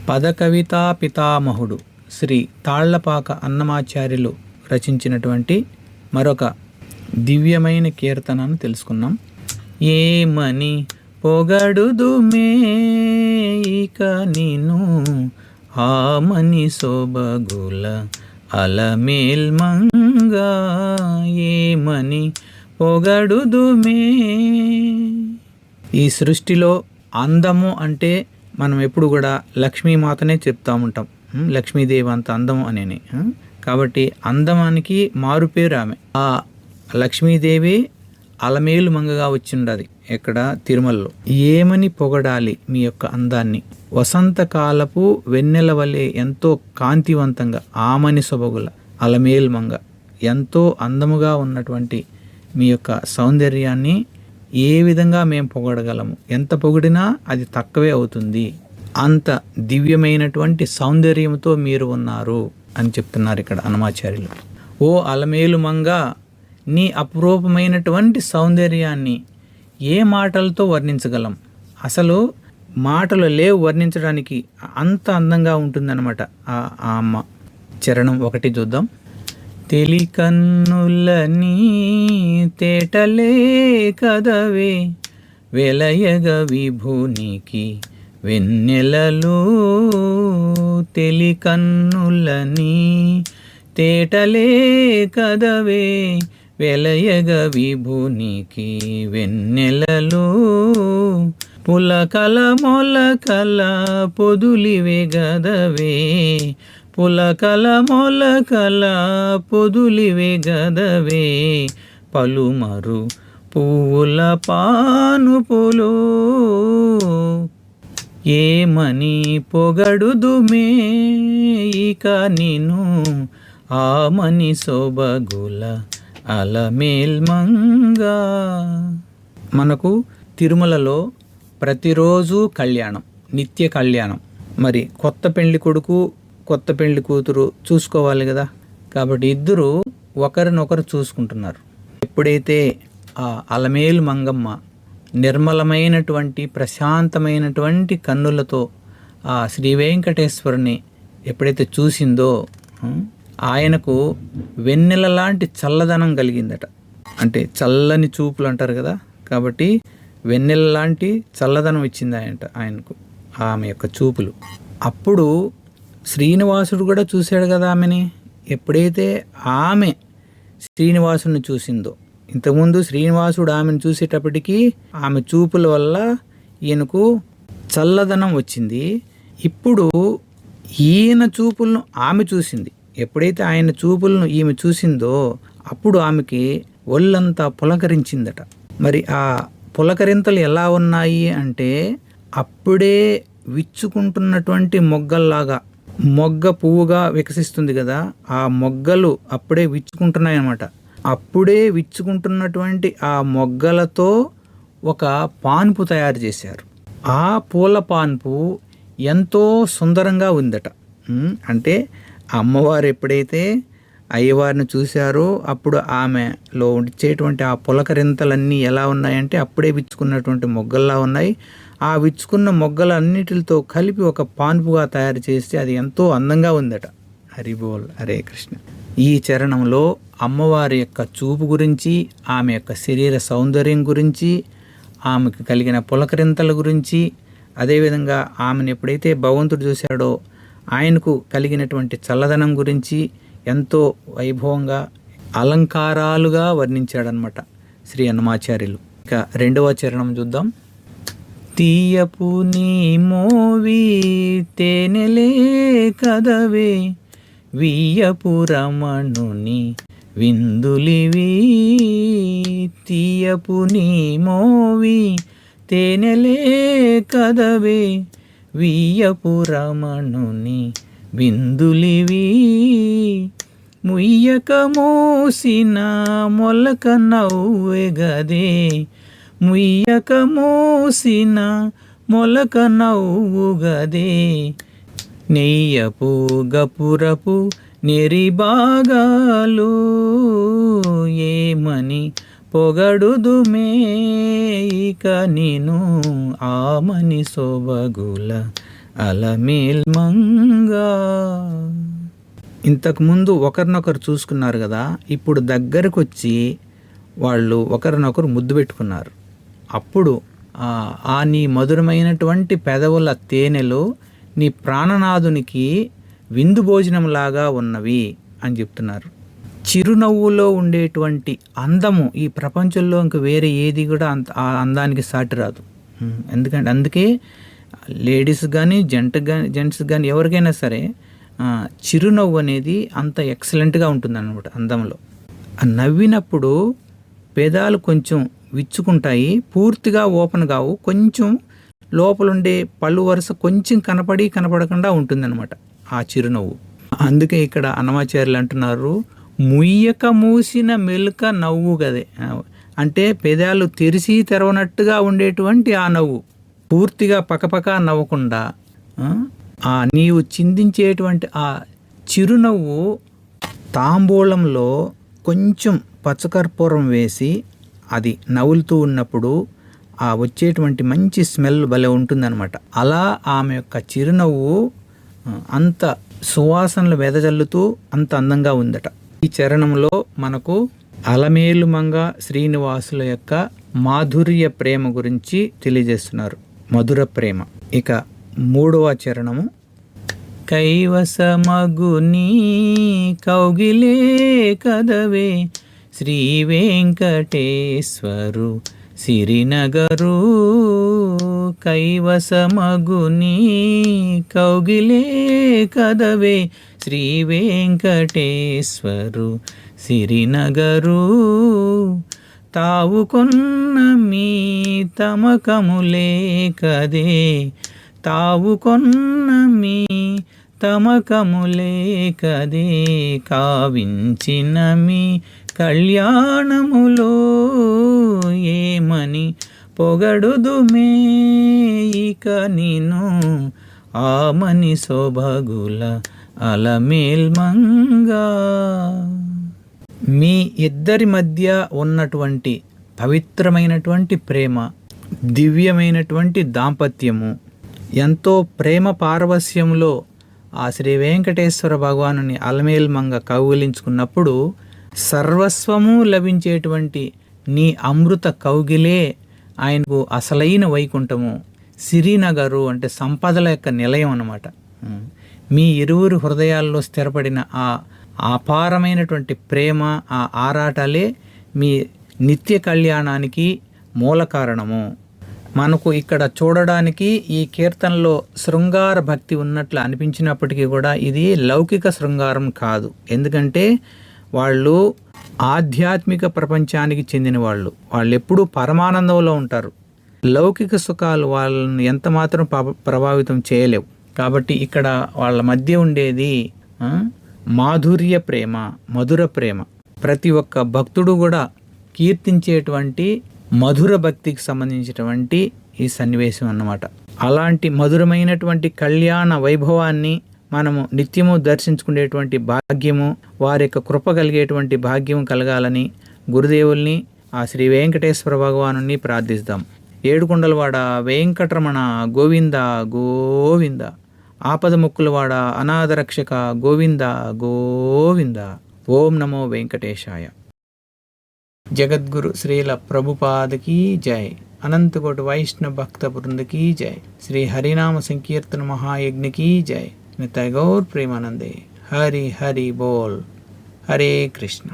పదకవితా పితామహుడు శ్రీ తాళ్లపాక అన్నమాచార్యులు రచించినటువంటి మరొక దివ్యమైన కీర్తనను తెలుసుకున్నాం. ఏమని పొగడుదుమే ఇక నిను ఆమని సొబగుల అలమేల్మంగా, ఏమని పొగడుదుమే. ఈ సృష్టిలో అందము అంటే మనం ఎప్పుడు కూడా లక్ష్మీమాతనే చెప్తా ఉంటాం. లక్ష్మీదేవి అంత అందము అనేని. కాబట్టి అందమానికి మారుపేరు ఆమె. ఆ లక్ష్మీదేవి అలమేలు మంగగా వచ్చిండది ఎక్కడ తిరుమలలో. ఏమని పొగడాలి మీ యొక్క అందాన్ని? వసంతకాలపు వెన్నెల వలె ఎంతో కాంతివంతంగా ఆమని సొబగుల అలమేలు మంగ, ఎంతో అందముగా ఉన్నటువంటి మీ యొక్క సౌందర్యాన్ని ఏ విధంగా మేము పొగడగలము? ఎంత పొగిడినా అది తక్కువే అవుతుంది. అంత దివ్యమైనటువంటి సౌందర్యంతో మీరు ఉన్నారు అని చెప్తున్నారు ఇక్కడ అన్నమాచార్యులు. ఓ అలమేలు మంగ, నీ అపురూపమైనటువంటి సౌందర్యాన్ని ఏ మాటలతో వర్ణించగలం? అసలు మాటలు లేవు వర్ణించడానికి, అంత అందంగా ఉంటుందన్నమాట ఆ అమ్మ. చరణం 1 చూద్దాం. తెలికన్నులని తేటలే కదవే వెలయగ విభునికి వెన్నెలలు, తెలికన్నులని తేటలే కదవే వెలయగ విభునికి వెన్నెలలు, పులకల మొలకల పొదులివే గదవే, పులకల మొలకల పొదులివే గదవే, పలుమరు పువ్వుల పానుపులు, ఏమని పొగడుదుమే ఇక నిను ఆమని సొబగుల అలమేల్మంగా. మనకు తిరుమలలో ప్రతిరోజు కళ్యాణం, నిత్య కళ్యాణం. మరి కొత్త పెళ్లి కొడుకు కొత్త పెళ్లి కూతురు చూసుకోవాలి కదా. కాబట్టి ఇద్దరు ఒకరినొకరు చూసుకుంటున్నారు. ఎప్పుడైతే ఆ అలమేలు మంగమ్మ నిర్మలమైనటువంటి ప్రశాంతమైనటువంటి కన్నులతో ఆ శ్రీ వెంకటేశ్వరుని ఎప్పుడైతే చూసిందో, ఆయనకు వెన్నెల లాంటి చల్లదనం కలిగిందట. అంటే చల్లని చూపులు అంటారు కదా, కాబట్టి వెన్నెల లాంటి చల్లదనం ఇచ్చింది ఆయనకు ఆమె యొక్క చూపులు. అప్పుడు శ్రీనివాసుడు కూడా చూశాడు కదా ఆమెని. ఎప్పుడైతే ఆమె శ్రీనివాసుని చూసిందో, ఇంతకుముందు శ్రీనివాసుడు ఆమెను చూసేటప్పటికీ ఆమె చూపుల వల్ల ఈయనకు చల్లదనం వచ్చింది. ఇప్పుడు ఈయన చూపులను ఆమె చూసింది. ఎప్పుడైతే ఆయన చూపులను ఈమె చూసిందో అప్పుడు ఆమెకి ఒళ్ళంతా పులకరించిందట. మరి ఆ పులకరింతలు ఎలా ఉన్నాయి అంటే, అప్పుడే విచ్చుకుంటున్నటువంటి మొగ్గల్లాగా, మొగ్గ పువ్వుగా వికసిస్తుంది కదా, ఆ మొగ్గలు అప్పుడే విచ్చుకుంటున్నాయి అన్నమాట. అప్పుడే విచ్చుకుంటున్నటువంటి ఆ మొగ్గలతో ఒక పాన్పు తయారు చేశారు. ఆ పూల పాన్పు ఎంతో సుందరంగా ఉందట. అంటే అమ్మవారు ఎప్పుడైతే అయ్యవారిని చూశారో అప్పుడు ఆమెలో వచ్చేటువంటి ఆ పులకరింతలన్నీ ఎలా ఉన్నాయంటే అప్పుడే విచ్చుకున్నటువంటి మొగ్గల్లా ఉన్నాయి. ఆ విచ్చుకున్న మొగ్గలన్నిటితో కలిపి ఒక పాన్పుగా తయారు చేస్తే అది ఎంతో అందంగా ఉందట. హరిబోల్, హరే కృష్ణ. ఈ చరణంలో అమ్మవారి యొక్క చూపు గురించి, ఆమె యొక్క శరీర సౌందర్యం గురించి, ఆమెకు కలిగిన పులకరింతల గురించి, అదేవిధంగా ఆమెను ఎప్పుడైతే భగవంతుడు చూశాడో ఆయనకు కలిగినటువంటి చల్లదనం గురించి ఎంతో వైభవంగా అలంకారాలుగా వర్ణించాడనమాట శ్రీ అన్నమాచార్యులు. ఇక 2వ చరణం చూద్దాం. తీయపు నీ మోవి తేనెలే కదవే వియ్యపు రమణుని విందులివి, తీయపు నీ మోవి తేనెలే కదవే వియ్యపు రమణుని విందులివి, ముయ్యక మోసిన మొలక నవ్వె గదే, ముయ్యక మోసిన మొలక నవ్వు గదే, నెయ్యపు గపురపు నెరిబాగాలు, ఏమని పొగడుదుమే ఇక నిను ఆమని సొబగుల అలమేల్ మంగా. ఇంతకుముందు ఒకరినొకరు చూసుకున్నారు కదా, ఇప్పుడు దగ్గరకు వచ్చి వాళ్ళు ఒకరినొకరు ముద్దు పెట్టుకున్నారు. అప్పుడు ఆ నీ మధురమైనటువంటి పెదవుల తేనెలు నీ ప్రాణనాథునికి విందు భోజనంలాగా ఉన్నవి అని చెప్తున్నారు. చిరునవ్వులో ఉండేటువంటి అందము ఈ ప్రపంచంలో ఇంక వేరే ఏది కూడా ఆ అందానికి సాటి రాదు. ఎందుకంటే అందుకే లేడీస్ కానీ జెంట్స్ కానీ ఎవరికైనా సరే చిరునవ్వు అనేది అంత ఎక్సలెంట్గా ఉంటుంది అన్నమాట అందంలో. నవ్వినప్పుడు పెదాలు కొంచెం విచ్చుకుంటాయి, పూర్తిగా ఓపెన్ కావు, కొంచెం లోపలుండే పళ్ళు వరుస కొంచెం కనపడకుండా ఉంటుందన్నమాట ఆ చిరునవ్వు. అందుకే ఇక్కడ అన్నమాచార్యులు అంటున్నారు, ముయ్యక మూసిన మెలుక నవ్వు గదే. అంటే పెదాలు తెరిచి తెరవనట్టుగా ఉండేటువంటి ఆ నవ్వు, పూర్తిగా పకపక నవ్వకుండా నీవు చిందించేటువంటి ఆ చిరునవ్వు తాంబూలంలో కొంచెం పచ్చకర్పూరం వేసి అది నవ్వులుతూ ఉన్నప్పుడు ఆ వచ్చేటువంటి మంచి స్మెల్ భలే ఉంటుందన్నమాట. అలా ఆమె యొక్క చిరునవ్వు అంత సువాసనలు వెదజల్లుతూ అంత అందంగా ఉందట. ఈ చరణంలో మనకు అలమేలు మంగ శ్రీనివాసుల యొక్క మాధుర్య ప్రేమ గురించి తెలియజేస్తున్నారు, మధుర ప్రేమ. ఇక 3వ చరణము, కైవసమగుని కౌగిలే కదవే శ్రీ వెంకటేశ్వరు సిరినగరు. కైవసమగుని కౌగిలే కదవే శ్రీ వెంకటేశ్వరు సిరినగరు. తావుకొన్న మీ తమకములే కదే, తావుకొన్న మీ తమకములే కదే, కావించిన మీ కళ్యాణములో ఏమని పొగడుదుమే ఇక నిను ఆమని సొబగుల అలమేల్ మంగా. మీ ఇద్దరి మధ్య ఉన్నటువంటి పవిత్రమైనటువంటి ప్రేమ, దివ్యమైనటువంటి దాంపత్యము, ఎంతో ప్రేమ పారవస్యంలో ఆ శ్రీ వెంకటేశ్వర భగవానుని అలమేల్ మంగ కౌగిలించుకున్నప్పుడు సర్వస్వము లభించేటువంటి నీ అమృత కౌగిలే ఆయనకు అసలైన వైకుంఠము. సిరినగరు అంటే సంపదల యొక్క నిలయం అన్నమాట. మీ ఇరువురు హృదయాల్లో స్థిరపడిన ఆ అపారమైనటువంటి ప్రేమ, ఆ ఆరాటాలే మీ నిత్య కళ్యాణానికి మూల కారణము. మనకు ఇక్కడ చూడడానికి ఈ కీర్తనలో శృంగార భక్తి ఉన్నట్లు అనిపించినప్పటికీ కూడా ఇది లౌకిక శృంగారం కాదు. ఎందుకంటే వాళ్ళు ఆధ్యాత్మిక ప్రపంచానికి చెందిన వాళ్ళు ఎప్పుడూ పరమానందంలో ఉంటారు. లౌకిక సుఖాలు వాళ్ళని ఎంత మాత్రం ప్రభావితం చేయలేవు. కాబట్టి ఇక్కడ వాళ్ళ మధ్య ఉండేది మాధుర్య ప్రేమ, మధుర ప్రేమ. ప్రతి ఒక్క భక్తుడు కూడా కీర్తించేటువంటి మధుర భక్తికి సంబంధించినటువంటి ఈ సన్నివేశం అన్నమాట. అలాంటి మధురమైనటువంటి కళ్యాణ వైభవాన్ని మనము నిత్యము దర్శించుకునేటువంటి భాగ్యము, వారి యొక్క కృప కలిగేటువంటి భాగ్యము కలగాలని గురుదేవుల్ని ఆ శ్రీ వెంకటేశ్వర భగవానుని ప్రార్థిస్తాం. ఏడుకొండలవాడ వెంకటరమణ గోవింద గోవింద, ఆపద ముక్కులవాడ అనాథరక్షక గోవింద గోవింద. ఓం నమో వెంకటేశాయ. జగద్గురు శ్రీల ప్రభుపాదకి జై. అనంతకోటి వైష్ణవ భక్త బృందకి జై. శ్రీ హరినామ సంకీర్తన మహాయజ్ఞకి జై. నిత్య గౌర్ ప్రేమానందే. హరి హరి బోల్. హరే కృష్ణ.